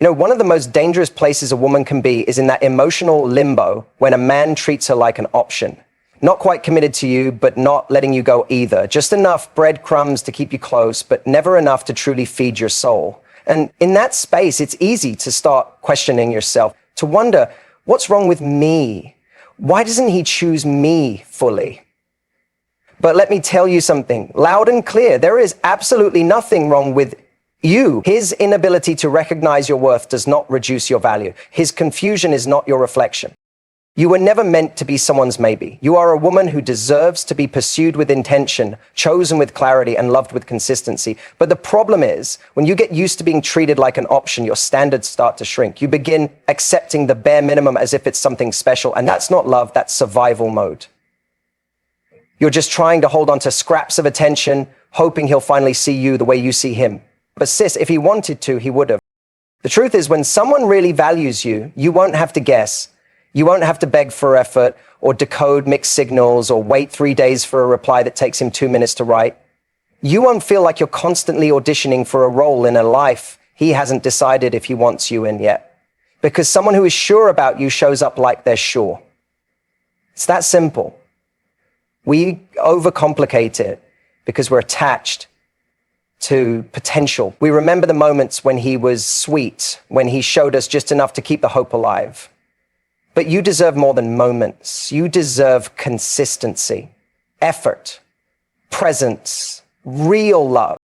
One of the most dangerous places a woman can be is in that emotional limbo when a man treats her like an option. Not quite committed to you, but not letting you go either. Just enough breadcrumbs to keep you close, but never enough to truly feed your soul. And in that space, it's easy to start questioning yourself, to wonder, what's wrong with me? Why doesn't he choose me fully? But let me tell you something, loud and clear, there is absolutely nothing wrong with you. His inability to recognize your worth does not reduce your value. His confusion is not your reflection. You were never meant to be someone's maybe. You are a woman who deserves to be pursued with intention, chosen with clarity, and loved with consistency. But the problem is, when you get used to being treated like an option, your standards start to shrink. You begin accepting the bare minimum as if it's something special, and that's not love, that's survival mode. You're just trying to hold on to scraps of attention, hoping he'll finally see you the way you see him. But sis, if he wanted to, he would have. The truth is, when someone really values you, you won't have to guess. You won't have to beg for effort or decode mixed signals or wait 3 days for a reply that takes him 2 minutes to write. You won't feel like you're constantly auditioning for a role in a life he hasn't decided if he wants you in yet. Because someone who is sure about you shows up like they're sure. It's that simple. We overcomplicate it because we're attached to potential. We remember the moments when he was sweet, when he showed us just enough to keep the hope alive. But you deserve more than moments. You deserve consistency, effort, presence, real love.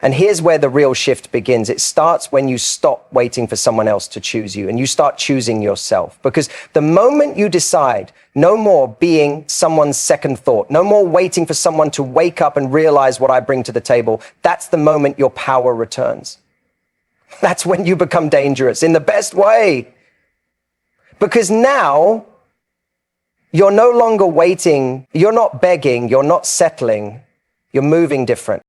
And here's where the real shift begins. It starts when you stop waiting for someone else to choose you and you start choosing yourself. Because the moment you decide no more being someone's second thought, no more waiting for someone to wake up and realize what I bring to the table, that's the moment your power returns. That's when you become dangerous in the best way. Because now you're no longer waiting, you're not begging, you're not settling, you're moving different.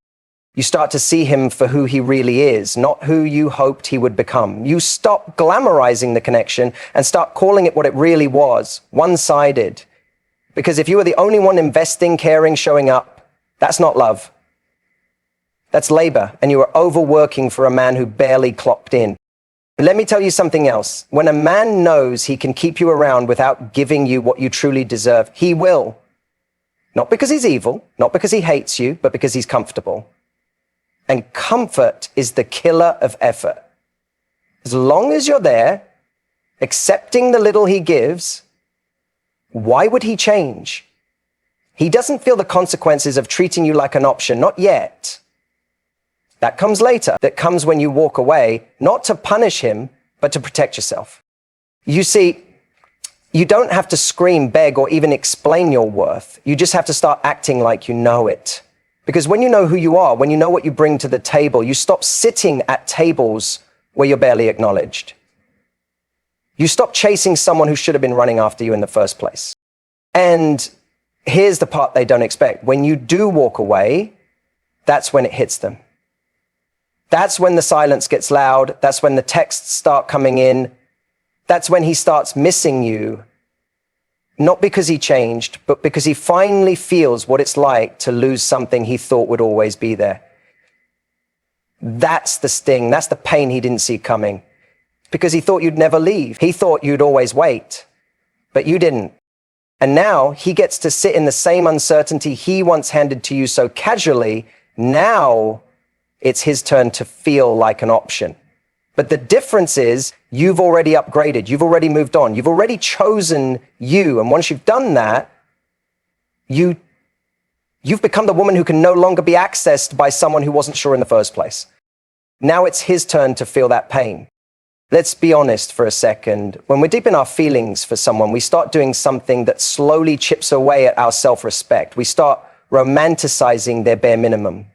You start to see him for who he really is, not who you hoped he would become. You stop glamorizing the connection and start calling it what it really was, one-sided. Because if you were the only one investing, caring, showing up, that's not love. That's labor, and you are overworking for a man who barely clocked in. Let me tell you something else. When a man knows he can keep you around without giving you what you truly deserve, he will. Not because he's evil, not because he hates you, but because he's comfortable. And comfort is the killer of effort. As long as you're there, accepting the little he gives, why would he change? He doesn't feel the consequences of treating you like an option, not yet. That comes later. That comes when you walk away, not to punish him, but to protect yourself. You see, you don't have to scream, beg, or even explain your worth. You just have to start acting like you know it. Because when you know who you are, when you know what you bring to the table, you stop sitting at tables where you're barely acknowledged. You stop chasing someone who should have been running after you in the first place. And here's the part they don't expect. When you do walk away, that's when it hits them. That's when the silence gets loud. That's when the texts start coming in. That's when he starts missing you. Not because he changed, but because he finally feels what it's like to lose something he thought would always be there. That's the sting. That's the pain he didn't see coming. Because he thought you'd never leave. He thought you'd always wait. But you didn't. And now he gets to sit in the same uncertainty he once handed to you so casually. Now it's his turn to feel like an option. But the difference is you've already upgraded. You've already moved on. You've already chosen you. And once you've done that, you've become the woman who can no longer be accessed by someone who wasn't sure in the first place. Now it's his turn to feel that pain. Let's be honest for a second. When we're deep in our feelings for someone, we start doing something that slowly chips away at our self-respect. We start romanticizing their bare minimum.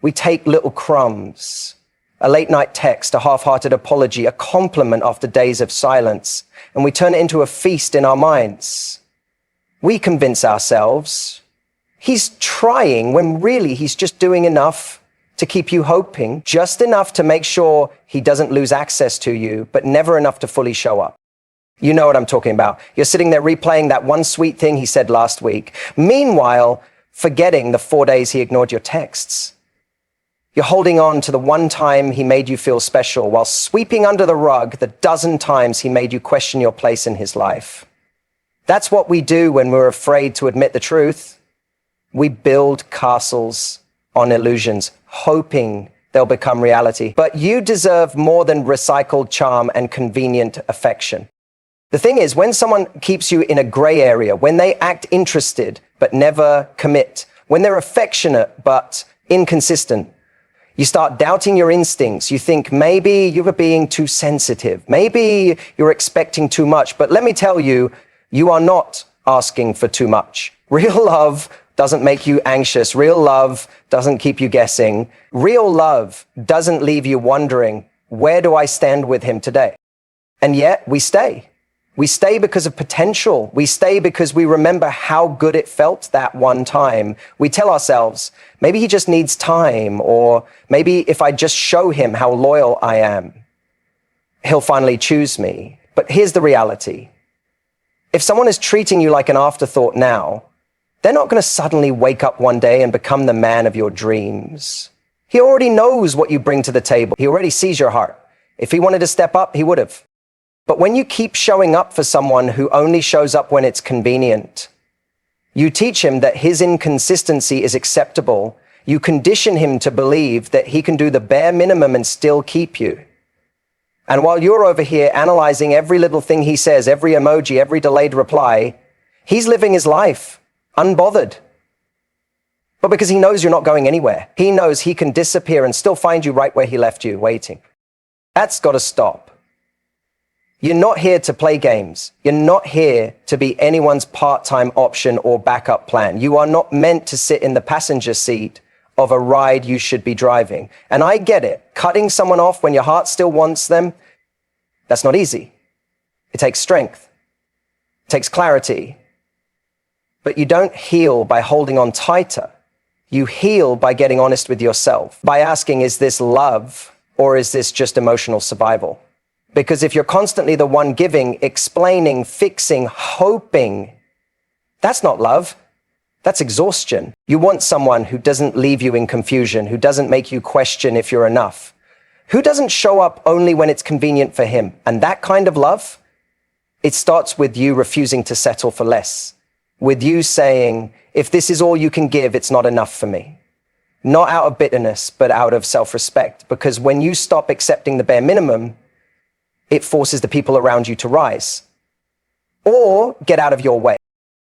We take little crumbs, a late-night text, a half-hearted apology, a compliment after days of silence, and we turn it into a feast in our minds. We convince ourselves he's trying when really he's just doing enough to keep you hoping, just enough to make sure he doesn't lose access to you, but never enough to fully show up. You know what I'm talking about. You're sitting there replaying that one sweet thing he said last week. Meanwhile, forgetting the 4 days he ignored your texts. You're holding on to the one time he made you feel special while sweeping under the rug the dozen times he made you question your place in his life. That's what we do when we're afraid to admit the truth. We build castles on illusions, hoping they'll become reality. But you deserve more than recycled charm and convenient affection. The thing is, when someone keeps you in a gray area, when they act interested but never commit, when they're affectionate but inconsistent, you start doubting your instincts. You think maybe you were being too sensitive. Maybe you're expecting too much. But let me tell you, you are not asking for too much. Real love doesn't make you anxious. Real love doesn't keep you guessing. Real love doesn't leave you wondering, where do I stand with him today? And yet we stay. We stay because of potential. We stay because we remember how good it felt that one time. We tell ourselves, maybe he just needs time, or maybe if I just show him how loyal I am, he'll finally choose me. But here's the reality. If someone is treating you like an afterthought now, they're not going to suddenly wake up one day and become the man of your dreams. He already knows what you bring to the table. He already sees your heart. If he wanted to step up, he would have. But when you keep showing up for someone who only shows up when it's convenient, you teach him that his inconsistency is acceptable. You condition him to believe that he can do the bare minimum and still keep you. And while you're over here analyzing every little thing he says, every emoji, every delayed reply, he's living his life unbothered. But because he knows you're not going anywhere, he knows he can disappear and still find you right where he left you, waiting. That's got to stop. You're not here to play games. You're not here to be anyone's part-time option or backup plan. You are not meant to sit in the passenger seat of a ride you should be driving. And I get it. Cutting someone off when your heart still wants them, that's not easy. It takes strength. It takes clarity. But you don't heal by holding on tighter. You heal by getting honest with yourself, by asking, is this love or is this just emotional survival? Because if you're constantly the one giving, explaining, fixing, hoping, that's not love. That's exhaustion. You want someone who doesn't leave you in confusion, who doesn't make you question if you're enough, who doesn't show up only when it's convenient for him. And that kind of love, it starts with you refusing to settle for less, with you saying, if this is all you can give, it's not enough for me. Not out of bitterness, but out of self-respect. Because when you stop accepting the bare minimum, it forces the people around you to rise or get out of your way.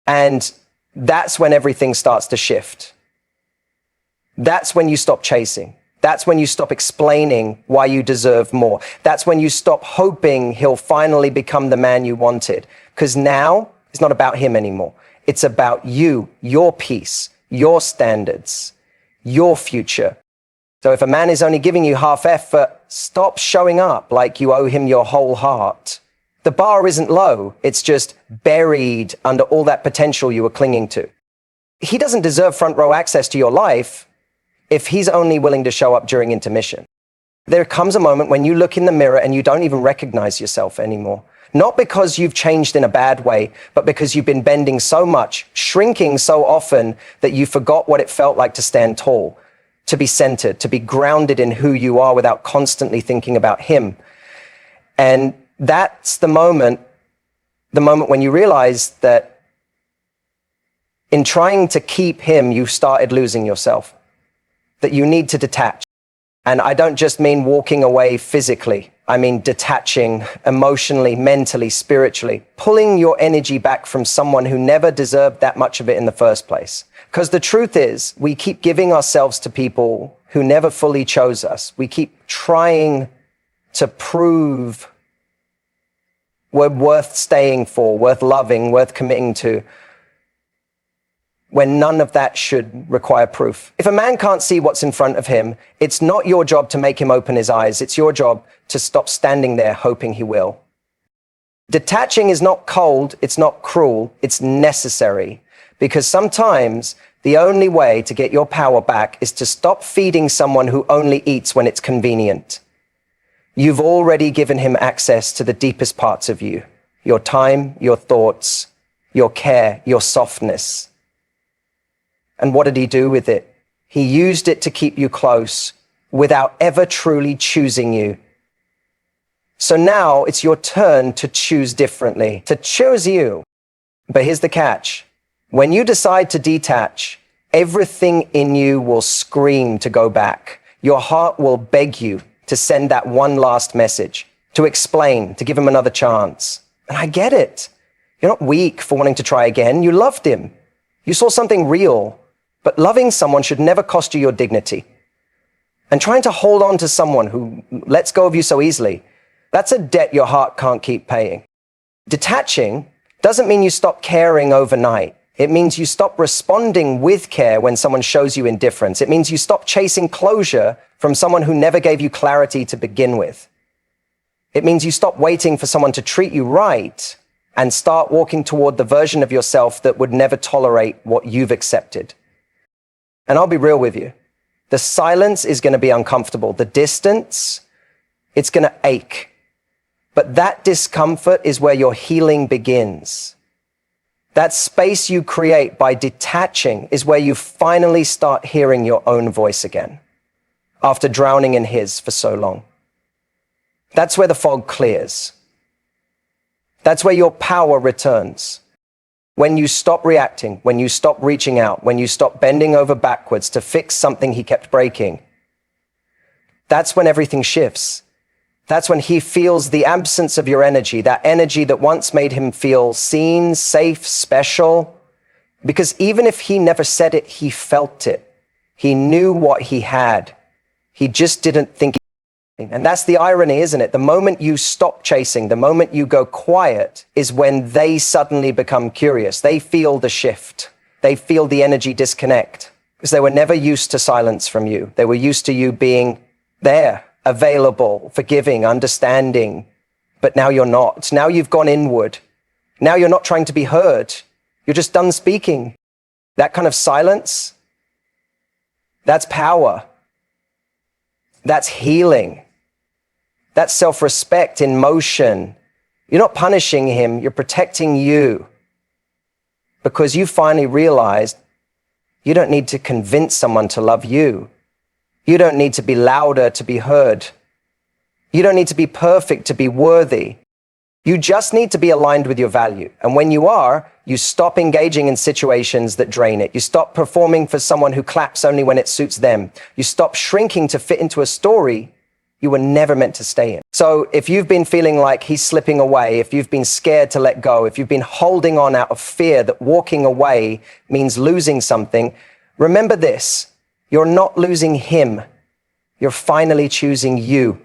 And that's when everything starts to shift. That's when you stop chasing. That's when you stop explaining why you deserve more. That's when you stop hoping he'll finally become the man you wanted. Because now it's not about him anymore. It's about you, your peace, your standards, your future. So if a man is only giving you half effort, stop showing up like you owe him your whole heart. The bar isn't low. It's just buried under all that potential you were clinging to. He doesn't deserve front row access to your life if he's only willing to show up during intermission. There comes a moment when you look in the mirror and you don't even recognize yourself anymore. Not because you've changed in a bad way, but because you've been bending so much, shrinking so often that you forgot what it felt like to stand tall, to be centered, to be grounded in who you are without constantly thinking about him. And that's the moment when you realize that in trying to keep him, you started losing yourself, that you need to detach. And I don't just mean walking away physically. I mean detaching emotionally, mentally, spiritually, pulling your energy back from someone who never deserved that much of it in the first place. Because the truth is, we keep giving ourselves to people who never fully chose us. We keep trying to prove we're worth staying for, worth loving, worth committing to, when none of that should require proof. If a man can't see what's in front of him, it's not your job to make him open his eyes. It's your job to stop standing there hoping he will. Detaching is not cold, it's not cruel, it's necessary. Because sometimes the only way to get your power back is to stop feeding someone who only eats when it's convenient. You've already given him access to the deepest parts of you, your time, your thoughts, your care, your softness. And what did he do with it? He used it to keep you close, without ever truly choosing you. So now it's your turn to choose differently, to choose you. But here's the catch. When you decide to detach, everything in you will scream to go back. Your heart will beg you to send that one last message, to explain, to give him another chance. And I get it. You're not weak for wanting to try again. You loved him. You saw something real. But loving someone should never cost you your dignity. And trying to hold on to someone who lets go of you so easily, that's a debt your heart can't keep paying. Detaching doesn't mean you stop caring overnight. It means you stop responding with care when someone shows you indifference. It means you stop chasing closure from someone who never gave you clarity to begin with. It means you stop waiting for someone to treat you right and start walking toward the version of yourself that would never tolerate what you've accepted. And I'll be real with you. The silence is going to be uncomfortable. The distance, it's going to ache. But that discomfort is where your healing begins. That space you create by detaching is where you finally start hearing your own voice again, after drowning in his for so long. That's where the fog clears. That's where your power returns. When you stop reacting, when you stop reaching out, when you stop bending over backwards to fix something he kept breaking, that's when everything shifts. That's when he feels the absence of your energy, that energy that once made him feel seen, safe, special. Because even if he never said it, he felt it. He knew what he had. He just didn't think. And that's the irony, isn't it? The moment you stop chasing, the moment you go quiet, is when they suddenly become curious. They feel the shift. They feel the energy disconnect. Because they were never used to silence from you. They were used to you being there, available, forgiving, understanding. But now you're not. Now you've gone inward. Now you're not trying to be heard. You're just done speaking. That kind of silence, that's power. That's healing. That's self-respect in motion. You're not punishing him, you're protecting you. Because you finally realized you don't need to convince someone to love you. You don't need to be louder to be heard. You don't need to be perfect to be worthy. You just need to be aligned with your value. And when you are, you stop engaging in situations that drain it. You stop performing for someone who claps only when it suits them. You stop shrinking to fit into a story you were never meant to stay in. So if you've been feeling like he's slipping away, if you've been scared to let go, if you've been holding on out of fear that walking away means losing something, remember this: you're not losing him. You're finally choosing you.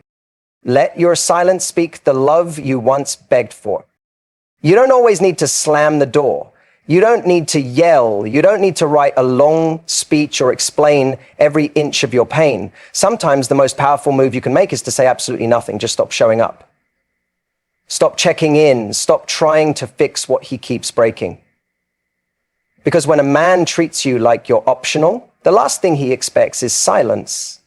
Let your silence speak the love you once begged for. You don't always need to slam the door. You don't need to yell. You don't need to write a long speech or explain every inch of your pain. Sometimes the most powerful move you can make is to say absolutely nothing. Just stop showing up. Stop checking in. Stop trying to fix what he keeps breaking. Because when a man treats you like you're optional, the last thing he expects is silence.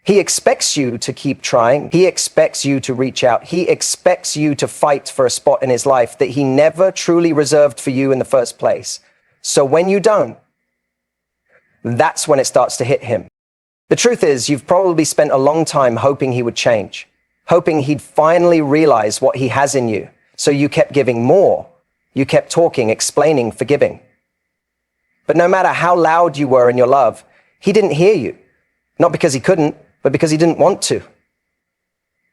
He expects you to keep trying. He expects you to reach out. He expects you to fight for a spot in his life that he never truly reserved for you in the first place. So when you don't, that's when it starts to hit him. The truth is, you've probably spent a long time hoping he would change, hoping he'd finally realize what he has in you. So you kept giving more. You kept talking, explaining, forgiving. But no matter how loud you were in your love, he didn't hear you. Not because he couldn't, but because he didn't want to.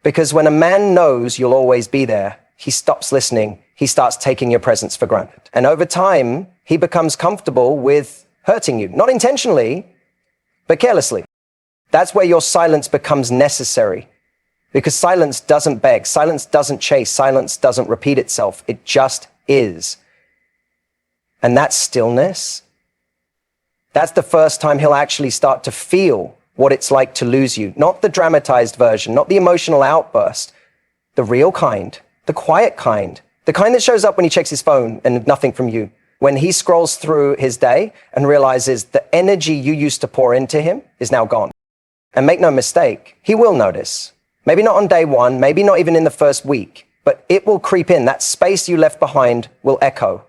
Because when a man knows you'll always be there, he stops listening. He starts taking your presence for granted. And over time, he becomes comfortable with hurting you. Not intentionally, but carelessly. That's where your silence becomes necessary. Because silence doesn't beg. Silence doesn't chase. Silence doesn't repeat itself. It just is. And that stillness, that's the first time he'll actually start to feel what it's like to lose you. Not the dramatized version, not the emotional outburst, the real kind, the quiet kind, the kind that shows up when he checks his phone and nothing from you. When he scrolls through his day and realizes the energy you used to pour into him is now gone. And make no mistake, he will notice. Maybe not on day one, maybe not even in the first week, but it will creep in. That space you left behind will echo.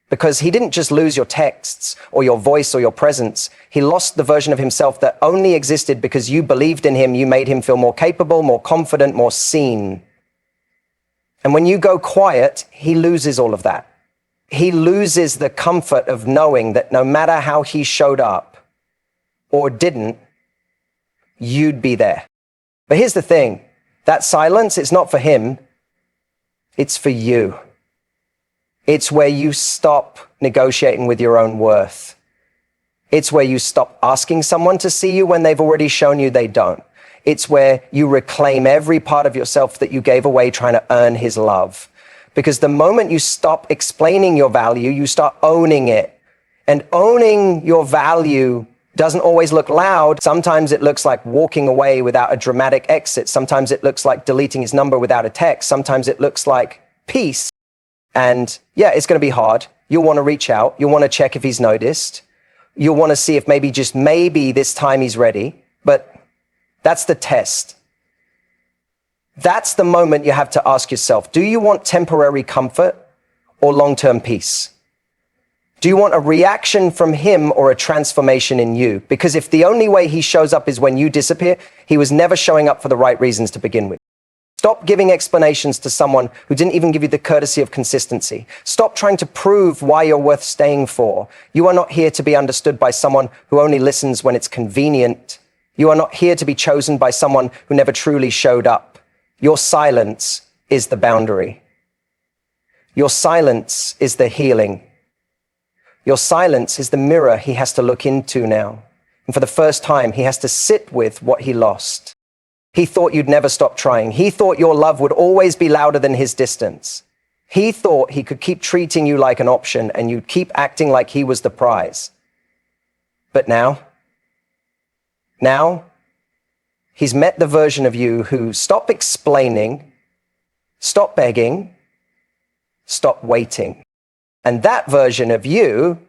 Because he didn't just lose your texts or your voice or your presence. He lost the version of himself that only existed because you believed in him. You made him feel more capable, more confident, more seen. And when you go quiet, he loses all of that. He loses the comfort of knowing that no matter how he showed up or didn't, you'd be there. But here's the thing, that silence, it's not for him, it's for you. It's where you stop negotiating with your own worth. It's where you stop asking someone to see you when they've already shown you they don't. It's where you reclaim every part of yourself that you gave away trying to earn his love. Because the moment you stop explaining your value, you start owning it. And owning your value doesn't always look loud. Sometimes it looks like walking away without a dramatic exit. Sometimes it looks like deleting his number without a text. Sometimes it looks like peace. And yeah, it's going to be hard. You'll want to reach out. You'll want to check if he's noticed. You'll want to see if maybe, just maybe this time he's ready. But that's the test. That's the moment you have to ask yourself, do you want temporary comfort or long-term peace? Do you want a reaction from him or a transformation in you? Because if the only way he shows up is when you disappear, he was never showing up for the right reasons to begin with. Stop giving explanations to someone who didn't even give you the courtesy of consistency. Stop trying to prove why you're worth staying for. You are not here to be understood by someone who only listens when it's convenient. You are not here to be chosen by someone who never truly showed up. Your silence is the boundary. Your silence is the healing. Your silence is the mirror he has to look into now. And for the first time, he has to sit with what he lost. He thought you'd never stop trying. He thought your love would always be louder than his distance. He thought he could keep treating you like an option and you'd keep acting like he was the prize. But now, he's met the version of you who stopped explaining, stopped begging, stopped waiting. And that version of you,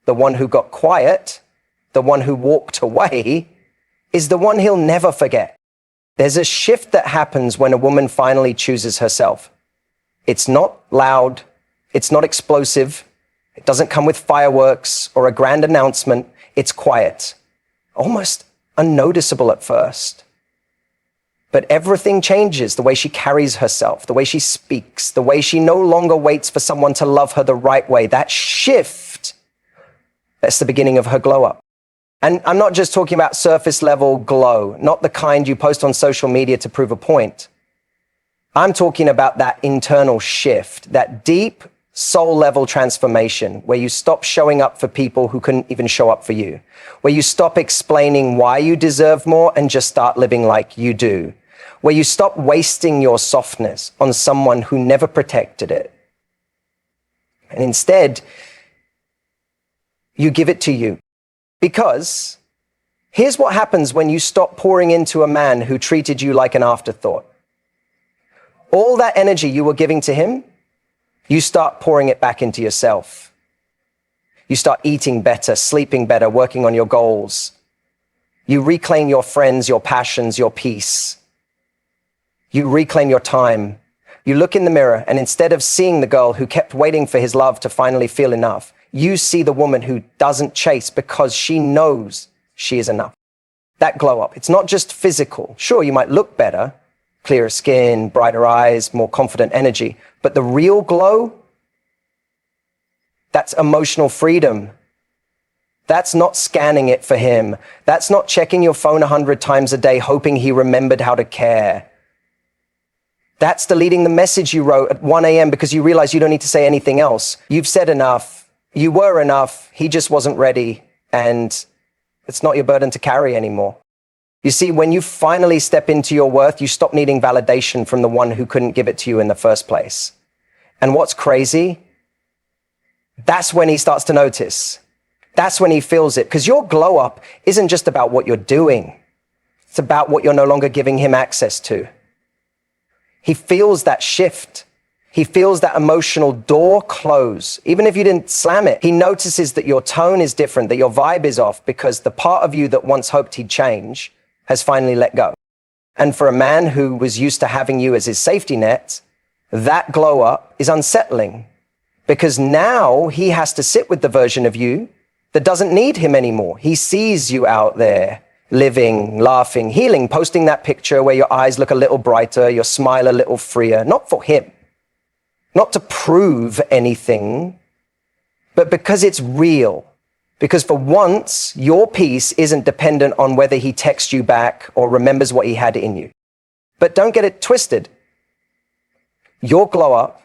the one who got quiet, the one who walked away, is the one he'll never forget. There's a shift that happens when a woman finally chooses herself. It's not loud. It's not explosive. It doesn't come with fireworks or a grand announcement. It's quiet, almost unnoticeable at first. But everything changes, the way she carries herself, the way she speaks, the way she no longer waits for someone to love her the right way. That shift, that's the beginning of her glow up. And I'm not just talking about surface level glow, not the kind you post on social media to prove a point. I'm talking about that internal shift, that deep soul level transformation where you stop showing up for people who couldn't even show up for you, where you stop explaining why you deserve more and just start living like you do, where you stop wasting your softness on someone who never protected it. And instead, you give it to you. Because here's what happens when you stop pouring into a man who treated you like an afterthought. All that energy you were giving to him, you start pouring it back into yourself. You start eating better, sleeping better, working on your goals. You reclaim your friends, your passions, your peace. You reclaim your time. You look in the mirror, and instead of seeing the girl who kept waiting for his love to finally feel enough, you see the woman who doesn't chase because she knows she is enough. That glow up, it's not just physical. Sure, you might look better, clearer skin, brighter eyes, more confident energy, but the real glow, that's emotional freedom. That's not scanning it for him. That's not checking your phone 100 times a day, hoping he remembered how to care. That's deleting the message you wrote at 1 a.m. because you realize you don't need to say anything else. You've said enough. You were enough. He just wasn't ready. And it's not your burden to carry anymore. You see, when you finally step into your worth, you stop needing validation from the one who couldn't give it to you in the first place. And what's crazy? That's when he starts to notice. That's when he feels it. Because your glow up isn't just about what you're doing. It's about what you're no longer giving him access to. He feels that shift. He feels that emotional door close. Even if you didn't slam it, he notices that your tone is different, that your vibe is off because the part of you that once hoped he'd change has finally let go. And for a man who was used to having you as his safety net, that glow up is unsettling because now he has to sit with the version of you that doesn't need him anymore. He sees you out there, living, laughing, healing, posting that picture where your eyes look a little brighter, your smile a little freer, not for him, not to prove anything, but because it's real. Because for once, your peace isn't dependent on whether he texts you back or remembers what he had in you. But don't get it twisted. Your glow up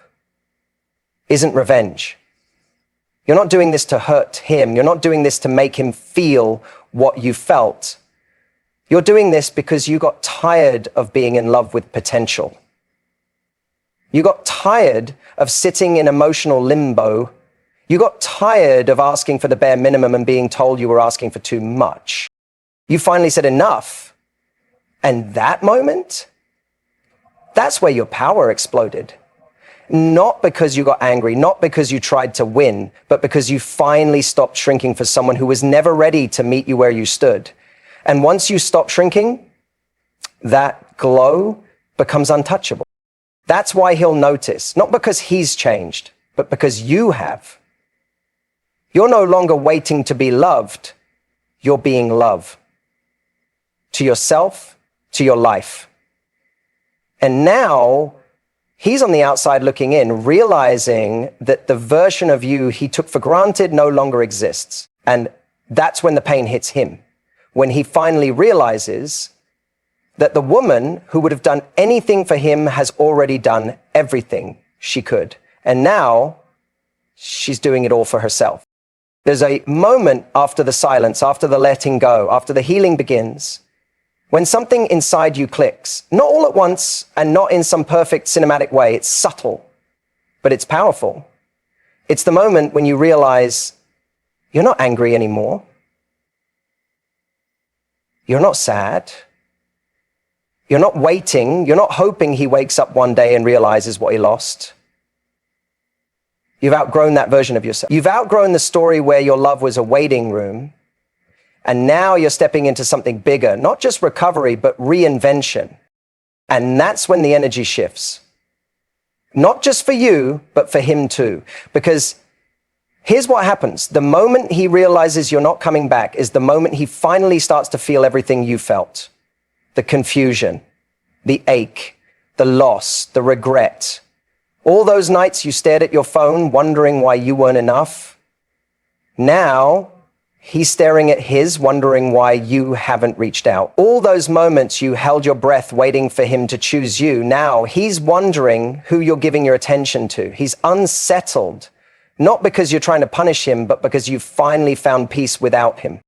isn't revenge. You're not doing this to hurt him. You're not doing this to make him feel what you felt. You're doing this because you got tired of being in love with potential. You got tired of sitting in emotional limbo. You got tired of asking for the bare minimum and being told you were asking for too much. You finally said enough. And that moment, that's where your power exploded. Not because you got angry, not because you tried to win, but because you finally stopped shrinking for someone who was never ready to meet you where you stood. And once you stop shrinking, that glow becomes untouchable. That's why he'll notice, not because he's changed, but because you have. You're no longer waiting to be loved. You're being love. To yourself, to your life. And now, he's on the outside looking in, realizing that the version of you he took for granted no longer exists. And that's when the pain hits him. When he finally realizes that the woman who would have done anything for him has already done everything she could. And now, she's doing it all for herself. There's a moment after the silence, after the letting go, after the healing begins, when something inside you clicks, not all at once and not in some perfect cinematic way. It's subtle, but it's powerful. It's the moment when you realize you're not angry anymore. You're not sad. You're not waiting. You're not hoping he wakes up one day and realizes what he lost. You've outgrown that version of yourself. You've outgrown the story where your love was a waiting room. And now you're stepping into something bigger, not just recovery, but reinvention. And that's when the energy shifts. Not just for you, but for him too. Because here's what happens. The moment he realizes you're not coming back is the moment he finally starts to feel everything you felt. The confusion, the ache, the loss, the regret. All those nights you stared at your phone wondering why you weren't enough. Now, he's staring at his, wondering why you haven't reached out. All those moments you held your breath waiting for him to choose you. Now he's wondering who you're giving your attention to. He's unsettled, not because you're trying to punish him, but because you've finally found peace without him.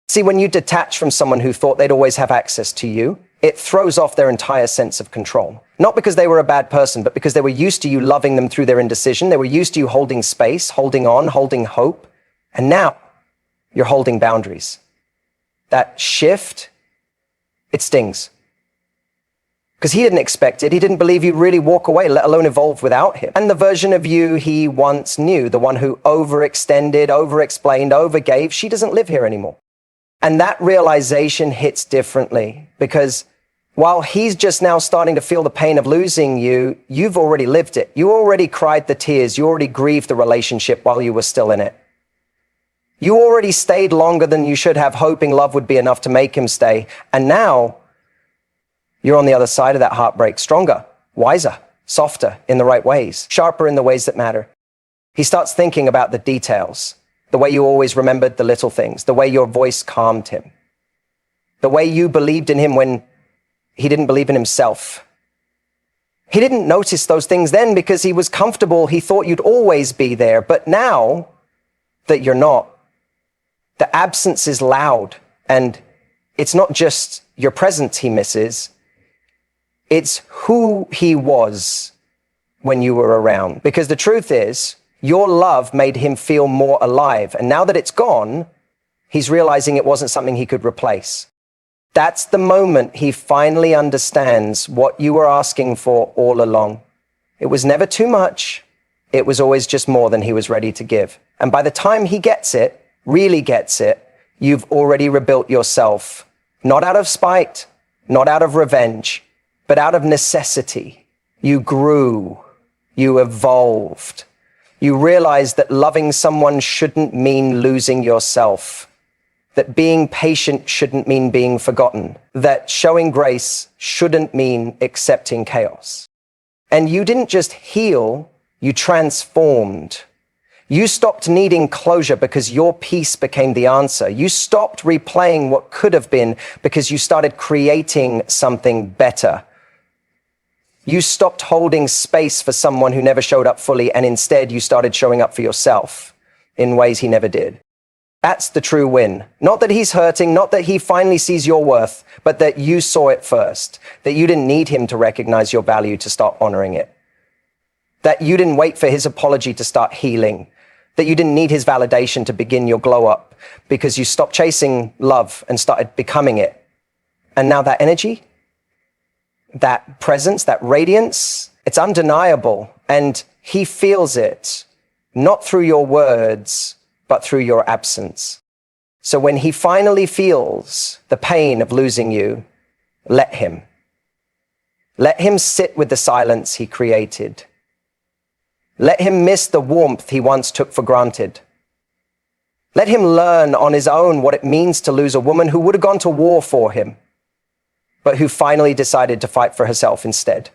See, when you detach from someone who thought they'd always have access to you, it throws off their entire sense of control. Not because they were a bad person, but because they were used to you loving them through their indecision. They were used to you holding space, holding on, holding hope. And now, you're holding boundaries. That shift, it stings. Because he didn't expect it. He didn't believe you'd really walk away, let alone evolve without him. And the version of you he once knew, the one who overextended, overexplained, overgave, she doesn't live here anymore. And that realization hits differently because while he's just now starting to feel the pain of losing you, you've already lived it. You already cried the tears. You already grieved the relationship while you were still in it. You already stayed longer than you should have, hoping love would be enough to make him stay. And now you're on the other side of that heartbreak, stronger, wiser, softer in the right ways, sharper in the ways that matter. He starts thinking about the details, the way you always remembered the little things, the way your voice calmed him, the way you believed in him when he didn't believe in himself. He didn't notice those things then because he was comfortable. He thought you'd always be there. But now that you're not, the absence is loud, and it's not just your presence he misses, it's who he was when you were around. Because the truth is, your love made him feel more alive, and now that it's gone, he's realizing it wasn't something he could replace. That's the moment he finally understands what you were asking for all along. It was never too much, it was always just more than he was ready to give. And by the time he gets it, really gets it, you've already rebuilt yourself, not out of spite, not out of revenge, but out of necessity. You grew, you evolved, You realize that loving someone shouldn't mean losing yourself, that being patient shouldn't mean being forgotten, that showing grace shouldn't mean accepting chaos. And you didn't just heal, you transformed. You stopped needing closure because your peace became the answer. You stopped replaying what could have been because you started creating something better. You stopped holding space for someone who never showed up fully, and instead you started showing up for yourself in ways he never did. That's the true win. Not that he's hurting, not that he finally sees your worth, but that you saw it first, that you didn't need him to recognize your value to start honoring it, that you didn't wait for his apology to start healing, that you didn't need his validation to begin your glow up because you stopped chasing love and started becoming it. And now that energy, that presence, that radiance, it's undeniable. And he feels it, not through your words, but through your absence. So when he finally feels the pain of losing you, let him. Let him sit with the silence he created. Let him miss the warmth he once took for granted. Let him learn on his own what it means to lose a woman who would have gone to war for him, but who finally decided to fight for herself instead.